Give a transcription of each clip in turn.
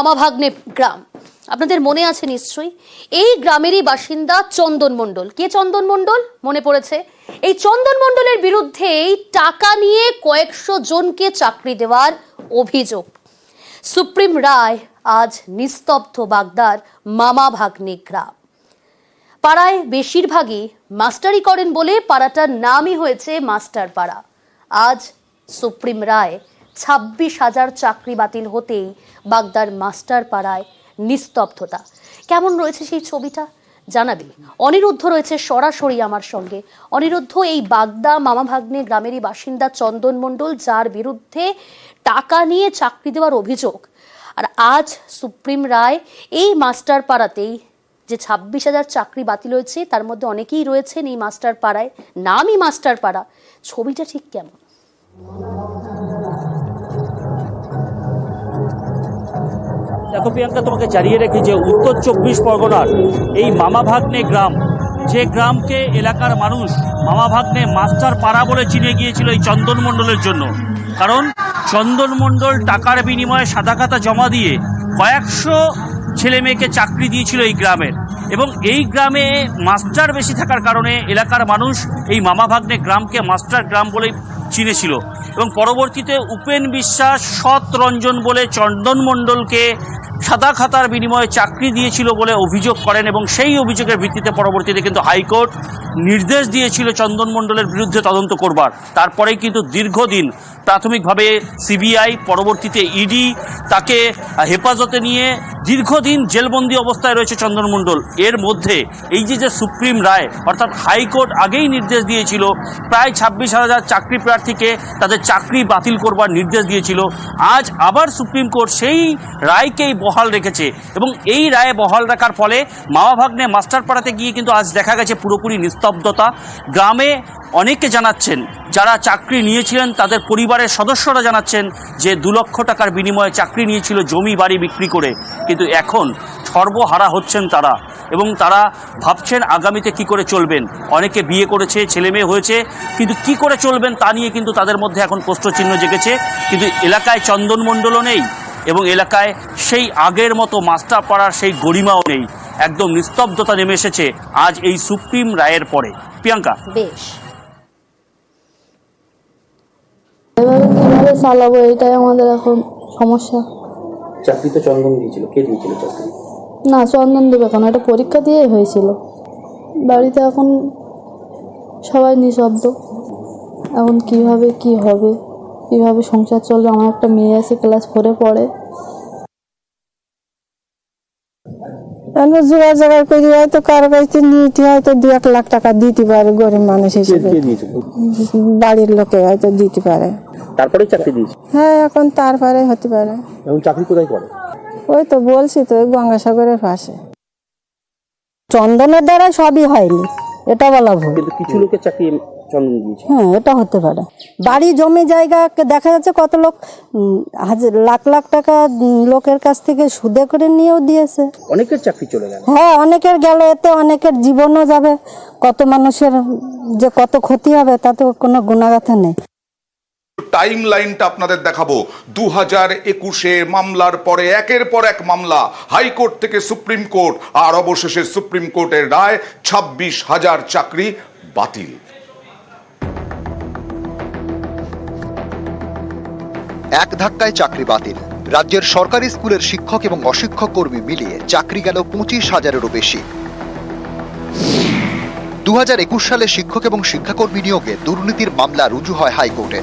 মামাভাগ্নে গ্রাম, আপনাদের মনে আছে নিশ্চয়ই। এই গ্রামেরই বাসিন্দা চন্দন মণ্ডল। কে চন্দন মণ্ডল? মনে পড়েছে। এই চন্দন মণ্ডলের বিরুদ্ধেই টাকা নিয়ে কয়েকশো জনকে চাকরি দেওয়ার অভিযোগ। সুপ্রিম রায় আজ নিস্তব্ধ বাগদার মামাভাগ্নে গ্রাম। পাড়ায় বেশিরভাগই মাস্টারি করেন বলে পাড়াটার নামই হয়েছে মাস্টার পাড়া। আজ সুপ্রিম রায় 26,000 চাকরি বাতিল হতেই বাগদার মাস্টার পাড়ায় নিস্তব্ধতা। কেমন রয়েছে সেই ছবিটা জানাবি। অনিরুদ্ধ রয়েছে সরাসরি আমার সঙ্গে। অনিরুদ্ধ, এই বাগদা মামাভাগ্নে গ্রামেরই বাসিন্দা চন্দন মণ্ডল, যার বিরুদ্ধে টাকা নিয়ে চাকরি দেওয়ার অভিযোগ, আর আজ সুপ্রিম রায় এই মাস্টার পাড়াতেই যে 26,000 চাকরি বাতিল হয়েছে তার মধ্যে অনেকেই রয়েছেন এই মাস্টার পাড়ায়, নামই মাস্টার পাড়া। ছবিটা ঠিক কেমন? দেখো প্রিয়াঙ্কা, তোমাকে জানিয়ে রেখি যে উত্তর 24 পরগনার এই মামাভাগ্নে গ্রাম, যে গ্রামকে এলাকার মানুষ মামাভাগ্নে মাস্টার পাড়া বলে চিনে গিয়েছিল এই চন্দন মণ্ডলের জন্য। কারণ চন্দন মণ্ডল টাকার বিনিময়ে সাদা খাতা জমা দিয়ে কয়েকশো ছেলে মেয়েকে চাকরি দিয়েছিল এই গ্রামের, এবং এই গ্রামে মাস্টার বেশি থাকার কারণে এলাকার মানুষ এই মামাভাগ্নে গ্রামকে মাস্টার গ্রাম বলেই চিনেছিল। এবং পরবর্তীতে উপেন বিশ্বাস সৎ রঞ্জন বলে চন্দন মণ্ডলকে সাদা খাতার বিনিময়ে চাকরি দিয়েছিল বলে অভিযোগ করেন, এবং সেই অভিযোগের ভিত্তিতে পরবর্তীতে কিন্তু হাইকোর্ট নির্দেশ দিয়েছিল চন্দন মণ্ডলের বিরুদ্ধে তদন্ত করবার। তারপরেই কিন্তু দীর্ঘদিন প্রাথমিকভাবে সিবিআই, পরবর্তীতে ইডি তাকে হেফাজতে নিয়ে দীর্ঘদিন জেলবন্দি অবস্থায় রয়েছে চন্দন মণ্ডল। এর মধ্যে এই যে সুপ্রিম রায়, অর্থাৎ হাইকোর্ট আগেই নির্দেশ দিয়েছিল প্রায় 26,000 চাকরি প্রার্থীকে তাদের চাকরি বাতিল করবার নির্দেশ দিয়েছিল। আজ আবার সুপ্রিম কোর্ট সেই রায়কেই বহাল রেখেছে, এবং এই রায়ে বহাল রাখার ফলে মামাভাগ্নে মাস্টার পাড়াতে গিয়ে কিন্তু আজ দেখা গেছে পুরোপুরি নিস্তব্ধতা। গ্রামে অনেকে জানাচ্ছেন, যারা চাকরি নিয়েছিলেন তাদের পরিবারের সদস্যরা জানাচ্ছেন যে 2 লক্ষ টাকার বিনিময়ে চাকরি নিয়েছিল জমি বাড়ি বিক্রি করে, কিন্তু এখন সর্বহারা হচ্ছেন তারা, এবং তারা ভাবছেন আগামীতে কি করে চলবেন। অনেকে বিয়ে করেছে, ছেলে মেয়ে হয়েছে, কিন্তু কি করে চলবেন তা নিয়ে কিন্তু তাদের মধ্যে এখন প্রশ্নচিহ্ন জেগেছে। কিন্তু এলাকায় চন্দন মণ্ডলও নেই, এবং এলাকায় সেই আগের মতো মাস্টার পাড়ার সেই গরিমাও নেই। একদম নিস্তব্ধতা নেমে এসেছে আজ এই সুপ্রিম রায়ের পরে। প্রিয়াঙ্কা, বেশ, এভাবে কিভাবে চালাবো এটাই আমাদের এখন সমস্যা। চাকরি তো চন্দন দিয়েছিল, কে দিয়েছিল চাকরি? না, চন্দন দেবে কেন? এটা পরীক্ষা দিয়েই হয়েছিল। বাড়িতে এখন সবাই নিঃশব্দ। এখন কিভাবে কি হবে, কিভাবে সংসার চলবে? আমার একটা মেয়ে আছে, ক্লাস 4-এ পড়ে। যোগাযোগ করি, হয়তো কারো কাছে নিতে হয়তো 2-1 লাখ টাকা দিতে পারে গরিব মানুষ হিসেবে। বাড়ির লোকে হয়তো দিতে পারে, তারপরে চাকরি দিয়েছে। হ্যাঁ, এখন তারপরে হতে পারে। এখন চাকরি কোথায় করে? ওই তো বলছি তো, গঙ্গাসাগরের পাশে। চন্দনের দ্বারা সবই হয়নি, এটা বলা ভুল। কিন্তু কিছু লোকের চাকরি চন্দন দিয়েছে। হ্যাঁ, এটা হতে পারে। বাড়ি জমি জায়গা দেখা যাচ্ছে কত লোক লাখ লাখ টাকা লোকের কাছ থেকে সুদে করে নিয়েও দিয়েছে। অনেকের চাকরি চলে গেল। হ্যাঁ, অনেকের গেল, এতে অনেকের জীবনও যাবে। কত মানুষের যে কত ক্ষতি হবে তাতে কোনো গুণাগাথা নেই। টাইম লাইনটা আপনাদের দেখাবো। 2021-এ মামলার পরে একের পর এক মামলা, হাইকোর্ট থেকে সুপ্রিম কোর্ট, আর অবশেষে সুপ্রিম কোর্টের রায়, 26,000 চাকরি বাতিল। এক ধাক্কায় চাকরি বাতিল। রাজ্যের সরকারি স্কুলের শিক্ষক এবং অশিক্ষক কর্মী মিলিয়ে চাকরি গেল 25,000-এরও বেশি। 2021 সালে শিক্ষক এবং শিক্ষাকর্মী নিয়োগে দুর্নীতির মামলা রুজু হয় হাইকোর্টে।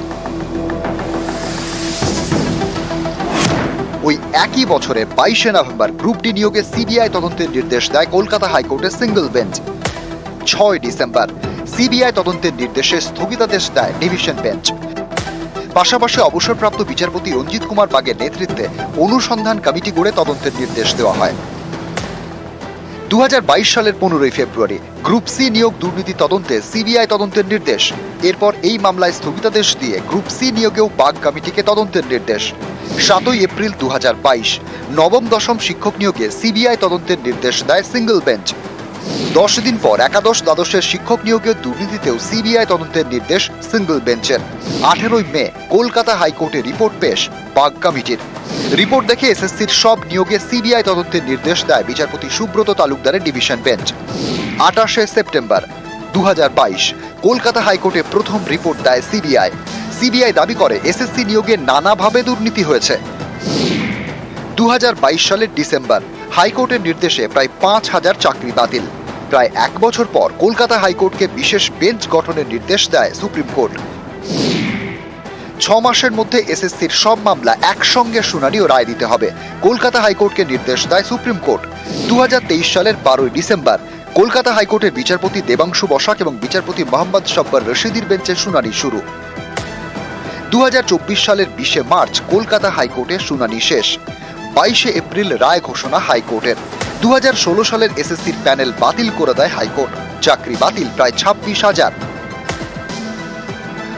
ওই একই বছরের 22শে নভেম্বর গ্রুপ ডি নিয়োগে সিবিআই তদন্তের নির্দেশ দেয় কলকাতা হাইকোর্টের সিঙ্গল বেঞ্চ। 6 ডিসেম্বর সিবিআই তদন্তের নির্দেশে স্থগিতাদেশ দেয় ডিভিশন বেঞ্চ। পাশাপাশি অবসরপ্রাপ্ত বিচারপতি রঞ্জিত কুমার বাগের নেতৃত্বে অনুসন্ধান কমিটি গড়ে তদন্তের নির্দেশ দেওয়া হয়। 2022 সালের 15 ফেব্রুয়ারি গ্রুপ সি নিয়োগ দুর্নীতি তদন্তে সিবিআই তদন্তের নির্দেশ। এরপর এই মামলায় স্থগিতাদেশ দিয়ে গ্রুপ সি নিয়োগেও বাগ কমিটিকে তদন্তের নির্দেশ। 7 এপ্রিল 2022 নবম দশম শিক্ষক নিয়োগে সিবিআই তদন্তের নির্দেশ দেয় সিঙ্গল বেঞ্চ। 10 দিন পর একাদশ দ্বাদশের শিক্ষক নিয়োগের দুর্নীতিতেও সিবিআই তদন্তের নির্দেশ সিঙ্গল বেঞ্চের। 18 মে কলকাতা হাইকোর্টে রিপোর্ট পেশ বাগ কমিটির। রিপোর্ট দেখে এসএসসির সব নিয়োগে সিবিআই তদন্তের নির্দেশ দেয় বিচারপতি সুব্রত তালুকদারের ডিভিশন বেঞ্চ। 28 সেপ্টেম্বর 2022 কলকাতা হাইকোর্টে প্রথম রিপোর্ট দেয় সিবিআই। সিবিআই দাবি করে এসএসসি নিয়োগে নানাভাবে দুর্নীতি হয়েছে। 2022 সালের ডিসেম্বর হাইকোর্টের নির্দেশে প্রায় 5000 চাকরি বাতিল। প্রায় 1 বছর পর কলকাতা হাইকোর্টকে বিশেষ বেঞ্চ গঠনের নির্দেশ দেয় সুপ্রিম কোর্ট। 6 মাসের মধ্যে এসএসসির সব মামলা একসঙ্গে শুনানি ও রায় দিতে হবে কলকাতা হাইকোর্টকে নির্দেশ দেয় সুপ্রিম কোর্ট। 2023 সালের 12 ডিসেম্বর কলকাতা হাইকোর্টের বিচারপতি দেবাংশু বসাক এবং বিচারপতি মোহাম্মদ সব্বর রশিদির বেঞ্চে শুনানি শুরু। 2024 সালের 20 মার্চ কলকাতা হাইকোর্টে শুনানি শেষ। 22 এপ্রিল রায় ঘোষণা হাইকোর্টের। 2016 সালের এসএসসির প্যানেল বাতিল করে দেয় হাইকোর্ট। চাকরি বাতিল প্রায় 26,000।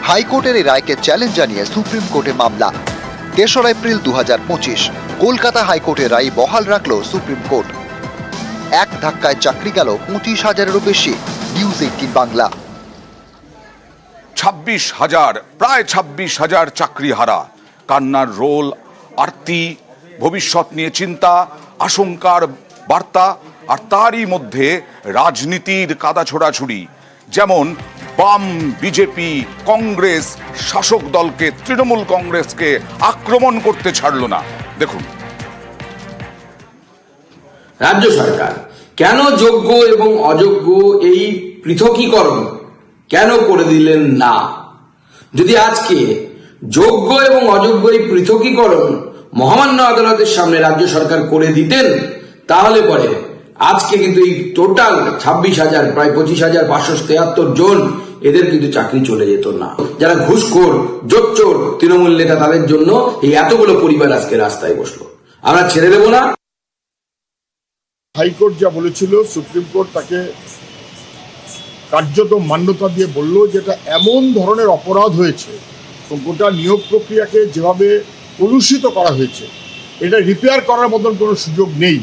হাইকোর্টের এই রায়কে চ্যালেঞ্জ জানিয়ে সুপ্রিম কোর্টে মামলা। 3 এপ্রিল 2025 কলকাতা হাইকোর্টের রায় বহাল রাখল সুপ্রিম কোর্ট। এক ধাক্কায় চাকরি গেল 25,000-এরও বেশি। নিউজ 18 বাংলা। 26,000 প্রায় 26,000 চাকরি হারা। কান্নার রোল, আরতি, ভবিষ্যৎ নিয়ে চিন্তা, আশঙ্কার বার্তা, আর তারই মধ্যে রাজনীতির কাদা ছোড়াছুড়ি। যেমন বাম, বিজেপি, কংগ্রেস শাসক দলকে, তৃণমূল কংগ্রেসকে আক্রমণ করতে ছাড়ল না। দেখুন, রাজ্য সরকার কেন যোগ্য এবং অযোগ্য এই পৃথকীকরণ কেন করে দিলেন না? যদি আজকে যোগ্য এবং অযোগ্য এই পৃথকীকরণ মহামান্য আদালতের সামনে রাজ্য সরকার করে দিতেন, তাহলে পরে আজকে কিন্তু এই টোটাল 26,000 প্রায় 25,573 জন এদের কিন্তু চাকরি চলে যেত না। যারা ঘুষখোর, জোচ্চোর তৃণমূল নেতা, তাদের জন্য এই এতগুলো পরিবার আজকে রাস্তায় বসলো। আমরা ছেড়ে দেব না। হাইকোর্ট যা বলেছিল, সুপ্রিম কোর্ট তাকে কার্যত মান্যতা দিয়ে বলল যে এটা এমন ধরনের অপরাধ হয়েছে, গোটা নিয়োগ প্রক্রিয়াকে যেভাবে কলুষিত করা হয়েছে, এটা রিপেয়ার করার মতন কোনো সুযোগ নেই।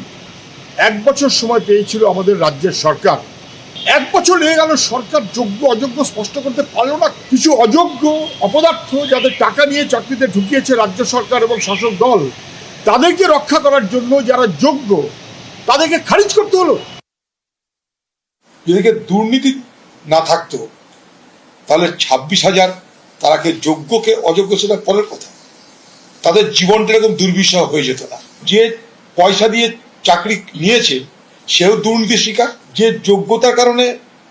1 বছর সময় পেয়েছিল আমাদের রাজ্যের সরকার। 1 বছর লেগে গেল, সরকার যোগ্য অযোগ্য স্পষ্ট করতে পারল না। কিছু অযোগ্য অপদার্থ যাদের টাকা নিয়ে চাকরিতে ঢুকিয়েছে রাজ্য সরকার এবং শাসক দল, তাদেরকে রক্ষা করার জন্য যারা যোগ্য তাদেরকে খারিজ করতে হলো। যদি দুর্নীতি না থাকতো তাহলে 26,000 তারাকে যোগ্যকে অযোগ্য সেটা পরের কথা, তাদের জীবনটা এরকম দুর্বিষহ হয়ে যেত না। যে পয়সা দিয়ে চাকরি নিয়েছে সেও দুর্নীতির শিকার, যে যোগ্যতার কারণে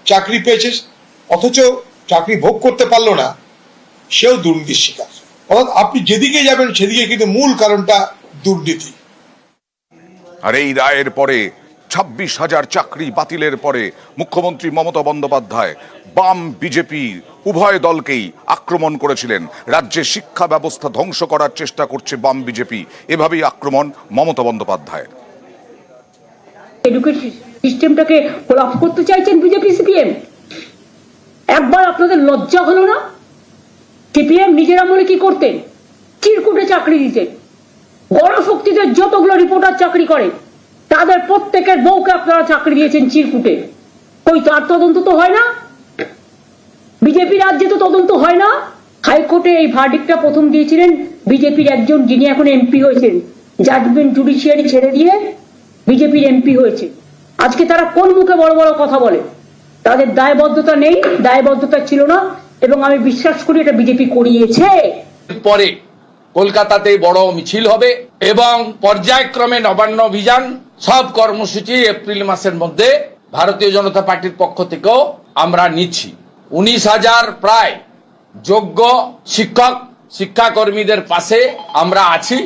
চাকরি পেয়েছে অথচ চাকরি ভোগ করতে পারলো না সেও দুর্নীতির শিকার। অর্থাৎ আপনি যেদিকে যাবেন সেদিকে কিন্তু মূল কারণটা দুর্নীতি। আর এই রায়ের পরে 26,000 চাকরি বাতিলের পরে মুখ্যমন্ত্রী মমতা বন্দ্যোপাধ্যায় বাম, বিজেপি উভয় দলকেই আক্রমণ করেছিলেন। রাজ্যের শিক্ষা ব্যবস্থা ধ্বংস করার চেষ্টা করছে বাম, বিজেপি, এভাবেই আক্রমণ মমতা বন্দ্যোপাধ্যায়ের। এডুকেশন সিস্টেমটাকে কোলাপস করতে চাইছেন বিজেপি, সিপিএম। একবার আপনাদের লজ্জা হলো না? সিপিএম নিজেরা বলে কি করতেন? চিরকুটে চাকরি দিতেন। গণশক্তিদের যতগুলো রিপোর্টার চাকরি করে তাদের প্রত্যেকের বউকে আপনারা চাকরি দিয়েছেন চিরকুটে। কই তার তদন্ত তো হয় না? বিজেপি রাজ্যে তো তদন্ত হয় না। হাইকোর্টে এই ভার্ডিক্টটা প্রথম দিয়েছিলেন বিজেপির একজন, যিনি এখন এমপি হয়েছেন, জাজমেন্ট জুডিশিয়ারি ছেড়ে দিয়ে বিজেপির এমপি হয়েছে। আজকে তারা কোন মুখে বড় বড় কথা বলে? তাদের দায়বদ্ধতা নেই, দায়বদ্ধতা ছিল না, এবং আমি বিশ্বাস করি এটা বিজেপি করিয়েছে। পরে কলকাতাতে বড় মিছিল হবে এবং পর্যায়ক্রমে নবান্ন অভিযান সব কর্মসূচি এপ্রিল মাসের মধ্যে ভারতীয় জনতা পার্টির পক্ষ থেকেও আমরা নিচ্ছি। 19,000 প্রায় যোগ্য শিক্ষক শিক্ষাকর্মীদের পাশে আমরা আছি।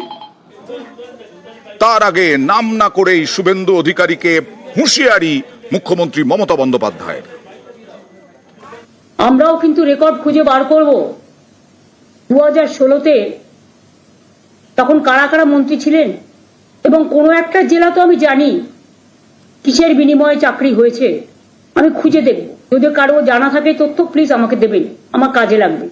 তার আগে নাম না করেই শুভেন্দু অধিকারীকে হুঁশিয়ারি মুখ্যমন্ত্রী মমতা বন্দ্যোপাধ্যায়ের। আমরাও কিন্তু রেকর্ড খুঁজে বার করব। 2016-তে তখন কারা কারা মন্ত্রী ছিলেন এবং কোনো একটা জেলা তো আমি জানি কিসের বিনিময়ে চাকরি হয়েছে, আমি খুঁজে দেখব। যদি কারো জানা থাকে তথ্য প্লিজ আমাকে দেবেন, আমার কাজে লাগবে।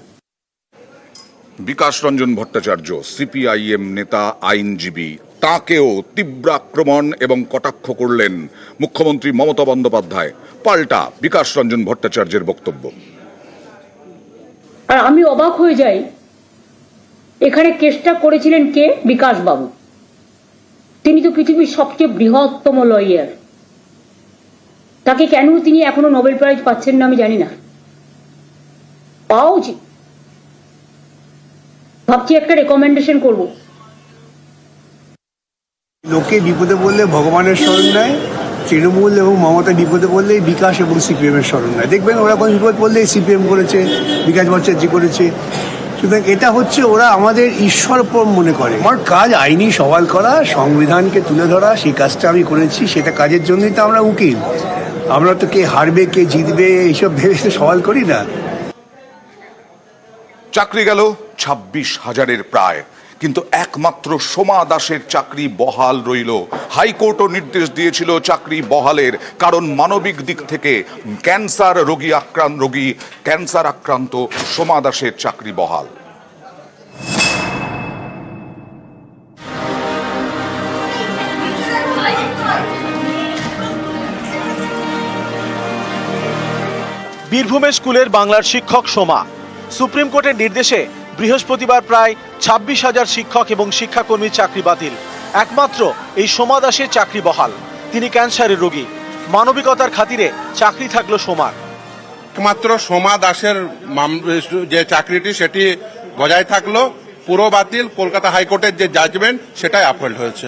বিকাশ রঞ্জন ভট্টাচার্য সিপিআইএম নেতা, আইনজীবী, তাকেও তীব্র আক্রমণ এবং কটাক্ষ করলেন মুখ্যমন্ত্রী মমতা বন্দ্যোপাধ্যায়। পাল্টা বিকাশ রঞ্জন ভট্টাচার্যের বক্তব্য। আর আমি অবাক হয়ে যাই, এখানে কেসটা করেছিলেন কে? বিকাশ বাবু। তিনি তো পৃথিবীর সবচেয়ে বৃহত্তম লয়ার। তাকে কেন তিনি এখনো নোবেল প্রাইজ পাচ্ছেন না আমি জানি না। পাওয়া উচিত। ভাবছি একটা রেকমেন্ডেশন করব। লোকে বিপদে বললে ভগবানের স্মরণ নেয়, তৃণমূল এবং মমতা বিপদে বললেই বিকাশ এবং সিপিএম এর স্মরণ নেয়। দেখবেন ওরা কোনো বিপদ পড়লেই সিপিএম করেছে, বিকাশ ভট্টাচার্য করেছে। সুতরাং এটা হচ্ছে ওরা আমাদের ঈশ্বরপর মনে করে। আমার কাজ আইনি সওয়াল করা, সংবিধানকে তুলে ধরা, সেই কাজটা আমি করেছি। সেটা কাজের জন্যই তো আমরা উকিল। আমরা তো কে হারবে কে জিতবে এইসব ভেবে সওয়াল করি না। চাকরি গেল 26,000-এর প্রায়, কিন্তু একমাত্র সোমা দাসের চাকরি বহাল রইল। হাইকোর্টও নির্দেশ দিয়েছিল চাকরি বহালের, কারণ মানবিক দিক থেকে ক্যান্সার আক্রান্ত সোমা দাসের চাকরি বহাল। বীরভূমের স্কুলের বাংলার শিক্ষক সোমা। সুপ্রিম কোর্টের নির্দেশে বৃহস্পতিবার প্রায় 26,000 শিক্ষক এবং শিক্ষাকর্মীর চাকরি বাতিল। একমাত্র এই সোমা দাসের চাকরি বহাল। তিনি ক্যান্সারের রোগী। মানবিকতার খাতিরে চাকরি থাকলো সোমার। একমাত্র সোমা দাসের যে চাকরিটি সেটি বজায় থাকলো, পুরো বাতিল। কলকাতা হাইকোর্টের যে জাজমেন্ট সেটাই আপহোল্ড হয়েছে।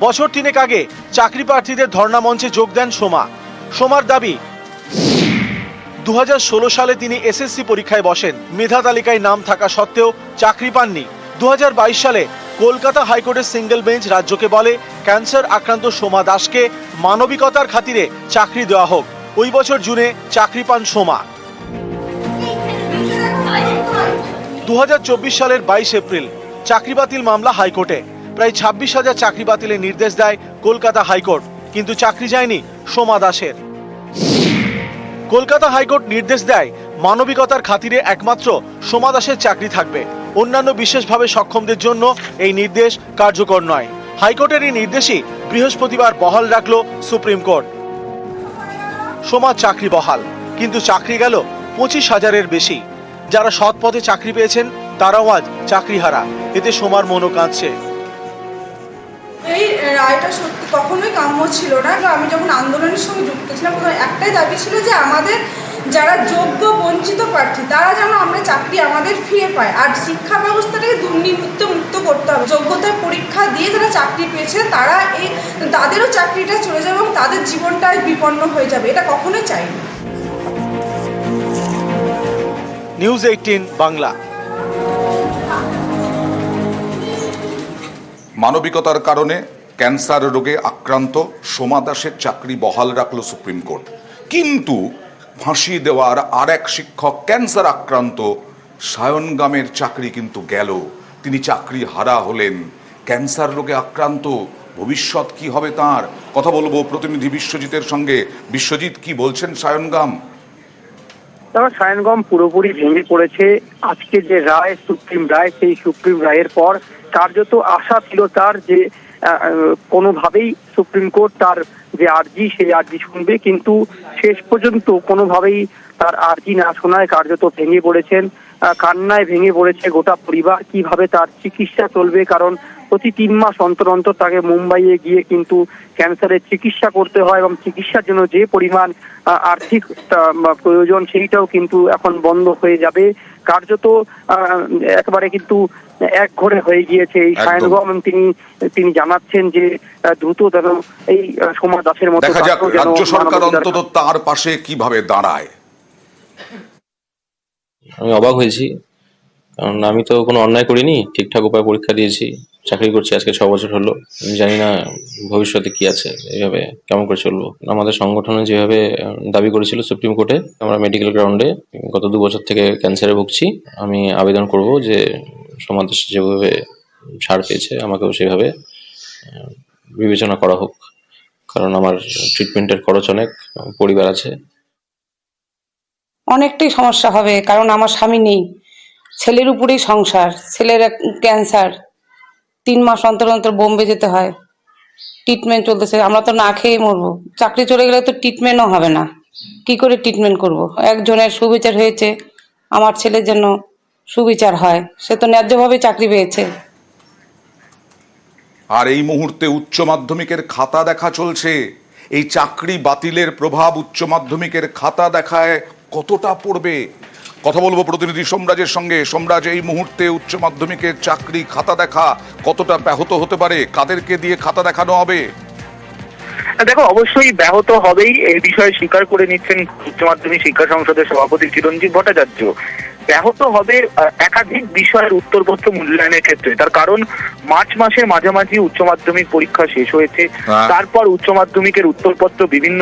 বছর 3 আগে চাকরি প্রার্থীদের ধর্ণা মঞ্চে যোগ দেন সোমা। সোমার দাবি, 2016 সালে তিনি এসএসসি পরীক্ষায় বসেন। মেধা তালিকায় নাম থাকা সত্ত্বেও চাকরি পাননি। 2022 সালে কলকাতা হাইকোর্টের সিঙ্গেল বেঞ্চ রাজ্যকে বলে ক্যান্সার আক্রান্ত সোমা দাসকে মানবিকতার খাতিরে চাকরি দেওয়া হোক। ওই বছর জুনে চাকরি পান সোমা। 2024 সালের 22 এপ্রিল চাকরি বাতিল মামলা হাইকোর্টে। প্রায় 26,000 চাকরি বাতিলের নির্দেশ দেয় কলকাতা হাইকোর্ট, কিন্তু চাকরি যায়নি সোমা দাসের। কলকাতা হাইকোর্ট নির্দেশ দেয় মানবিকতার খাতিরে একমাত্র সোমা দাসের চাকরি থাকবে। অন্যান্য বিশেষভাবে সক্ষমদের জন্য এই নির্দেশ কার্যকর নয়। হাইকোর্টের এই নির্দেশই বৃহস্পতিবার বহাল রাখল সুপ্রিম কোর্ট। সোমার চাকরি বহাল, কিন্তু চাকরি গেল 25,000-এর বেশি। যারা সৎ পথে চাকরি পেয়েছেন তারাও আজ চাকরিহারা। এতে সোমার মনও কাঁদছে। এই রায়টা সত্যি কখনোই কাম্য ছিল না। আমি যখন আন্দোলনের সঙ্গে যুক্ত ছিলাম, একটাই দাবি ছিল যে আমাদের যারা যোগ্য বঞ্চিত প্রার্থী তারা যেন আমরা চাকরি আমাদের ফিরে পায়। আর শিক্ষা ব্যবস্থাটাকে দুর্নীতিমুক্ত করতে হবে। যোগ্যতার পরীক্ষা দিয়ে যারা চাকরি পেয়েছে তারা তাদেরও চাকরিটা চলে যাবে এবং তাদের জীবনটাই বিপন্ন হয়ে যাবে। এটা কখনোই চাই না। নিউজ 18 বাংলা। মানবিকতার কারণে ক্যান্সার রোগে আক্রান্ত সোমা দাসের চাকরি বহাল রাখল সুপ্রিম কোর্ট, কিন্তু ফাঁসি দেওয়ার আর এক শিক্ষক ক্যান্সার আক্রান্ত সায়নগামের চাকরি কিন্তু গেল। তিনি চাকরি হারা হলেন। ক্যান্সার রোগে আক্রান্ত, ভবিষ্যৎ কি হবে তার? কথা বলবো প্রতিনিধি বিশ্বজিতের সঙ্গে। বিশ্বজিৎ, কি বলছেন সায়নগাম? সায়নগাম পুরোপুরি ভেঙে পড়েছে। আজকে যে রায়, সুপ্রিম রায়, সেই সুপ্রিম রায়ের পর কার্যত আশা ছিল তার যে কোনোভাবেই সুপ্রিম কোর্ট তার যে আর্জি সেই আর্জি শুনবে, কিন্তু শেষ পর্যন্ত কোনোভাবেই তার আর্জি না শোনায় কার্যত ভেঙে পড়েছেন। কান্নায় ভেঙে পড়েছে গোটা পরিবার। কিভাবে তার চিকিৎসা চলবে, কারণ প্রতি 3 মাস অন্তর অন্তর তাকে মুম্বাইয়ে গিয়ে কিন্তু ক্যান্সারের চিকিৎসা করতে হয় এবং চিকিৎসার জন্য যে পরিমাণ আর্থিক প্রয়োজন সেইটাও কিন্তু এখন বন্ধ হয়ে যাবে। কার্যত একেবারে কিন্তু এক ঘরে হয়ে গিয়েছে এই সায়নগম। তিনি জানাচ্ছেন যে দ্রুত যেন এই সোমা দাসের মতো দেখা যাক রাজ্য সরকার অন্তত তার পাশে কিভাবে দাঁড়ায়। আমি অবাক হয়েছি, কারণ আমি তো কোনো অন্যায় করিনি, ঠিকঠাক উপায়ে পরীক্ষা দিয়েছি, চাকরি করছি আজকে 6 বছর হলো। আমি জানি না ভবিষ্যতে কি আছে, এইভাবে কেমন করে চলবো। আমাদের সংগঠনে যেভাবে দাবি করেছিল সুপ্রিম কোর্টে, আমরা মেডিকেল গ্রাউন্ডে গত 2 বছর থেকে ক্যান্সারে ভুগছি। আমি আবেদন করব যে সমাজ যেভাবে ছাড় পেয়েছে আমাকেও সেভাবে বিবেচনা করা হোক, কারণ আমার ট্রিটমেন্টের খরচ অনেক, পরিবার আছে। অনেকটাই সমস্যা হবে, কারণ আমার স্বামী নেই। ছেলের উপরেই সংসার, ছেলের ক্যান্সার, 3 মাস অন্তর অন্তর বোম্বে যেতে হয়, ট্রিটমেন্ট চলতেছে, আমরা তো না খেয়ে মরবো। চাকরি চলে গেলে তো ট্রিটমেন্টও হবে না, কি করে ট্রিটমেন্ট করব? একজনের সুবিচার হয়েছে, আমার ছেলের জন্য সুবিচার হয়, সে তো ন্যায্যভাবে চাকরি পেয়েছে। আর এই মুহূর্তে উচ্চ মাধ্যমিকের খাতা দেখা চলছে। এই চাকরি বাতিলের প্রভাব উচ্চ মাধ্যমিকের খাতা দেখায় কতটা পড়বে, কথা বলবো প্রতিনিধি সোমরাজের সঙ্গে। সোমরাজ, এই মুহূর্তে উচ্চ মাধ্যমিকের চাকরি খাতা দেখা কতটা ব্যাহত হতে পারে? কাদেরকে দিয়ে খাতা দেখানো হবে? দেখো, অবশ্যই ব্যাহত হবেই, এই বিষয়ে স্বীকার করে নিচ্ছেন উচ্চ মাধ্যমিক শিক্ষা সংসদের সভাপতি চিরঞ্জীব ভট্টাচার্য। ব্যাহত হবে একাধিক বিষয়ের উত্তরপত্র মূল্যায়নের ক্ষেত্রে। তার কারণ মার্চ মাসের মাঝামাঝি উচ্চ মাধ্যমিক পরীক্ষা শেষ হয়েছে, তারপর উচ্চ মাধ্যমিকের উত্তরপত্র বিভিন্ন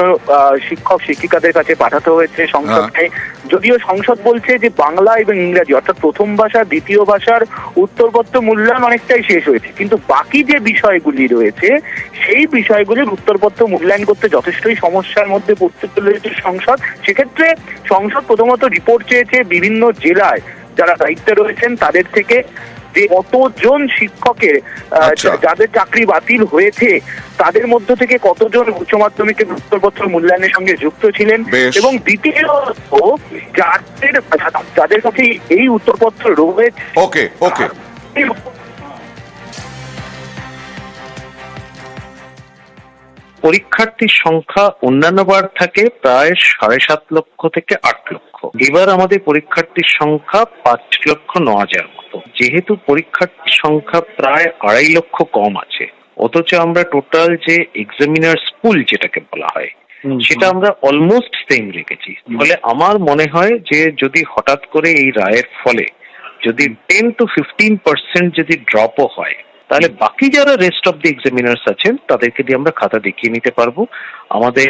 শিক্ষক শিক্ষিকাদের কাছে পাঠাতে হয়েছে সংসদকে। যদিও সংসদ বলছে যে বাংলা এবং ইংরাজি অর্থাৎ প্রথম ভাষা দ্বিতীয় ভাষার উত্তরপত্র মূল্যায়ন অনেকটাই শেষ হয়েছে, কিন্তু বাকি যে বিষয়গুলি রয়েছে সেই বিষয়গুলির উত্তরপত্র মূল্যায়ন করতে যথেষ্টই সমস্যার মধ্যে পড়তে চলেছে সংসদ। সেক্ষেত্রে সংসদ প্রথমত রিপোর্ট চেয়েছে বিভিন্ন জেলায় যারা দায়িত্বে রয়েছেন তাদের থেকে, যে কতজন শিক্ষকের যাদের চাকরি বাতিল হয়েছে তাদের মধ্য থেকে কতজন উচ্চ মাধ্যমিকের উত্তরপত্র মূল্যায়নের সঙ্গে যুক্ত ছিলেন, এবং দ্বিতীয় যাদের কাছে এই উত্তরপত্র রয়েছে। ওকে ওকে পরীক্ষার্থীর সংখ্যা অন্যান্য বার থাকে প্রায় 7.5 লক্ষ থেকে 8 লক্ষ। এবার আমাদের পরীক্ষার্থীর সংখ্যা 5,09,000 মতো। যেহেতু পরীক্ষার্থীর সংখ্যা প্রায় 2.5 লক্ষ কম আছে, অথচ আমরা টোটাল যে এক্সামিনার পুল যেটাকে বলা হয় সেটা আমরা অলমোস্ট সেম রেখেছি। ফলে আমার মনে হয় যে যদি হঠাৎ করে এই রায়ের ফলে যদি 10 to 15% যদি ড্রপও হয়, তাহলে বাকি যারা রেস্ট অফ দি এক্সামিনার্স আছেন তাদেরকে দিয়ে আমরা খাতা দেখিয়ে নিতে পারবো। আমাদের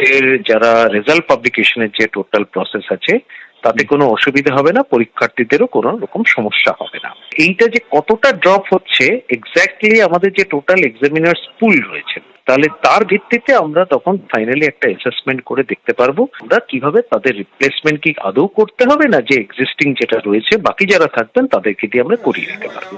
যারা রেজাল্ট পাবলিকেশনের যে টোটাল প্রসেস আছে তাতে কোনো অসুবিধা হবে না, পরীক্ষার্থীদেরও কোনো রকম সমস্যা হবে না। এইটা যে কতটা ড্রপ হচ্ছে এক্স্যাক্টলি আমাদের যে টোটাল এক্সামিনার্স পুল রয়েছে, তাহলে তার ভিত্তিতে আমরা তখন ফাইনালি একটা অ্যাসেসমেন্ট করে দেখতে পারবো আমরা কিভাবে তাদের রিপ্লেসমেন্ট কি আদৌ করতে হবে, না যে এক্সিস্টিং যেটা রয়েছে বাকি যারা থাকবেন তাদেরকে দিয়ে আমরা করিয়ে নিতে পারবো।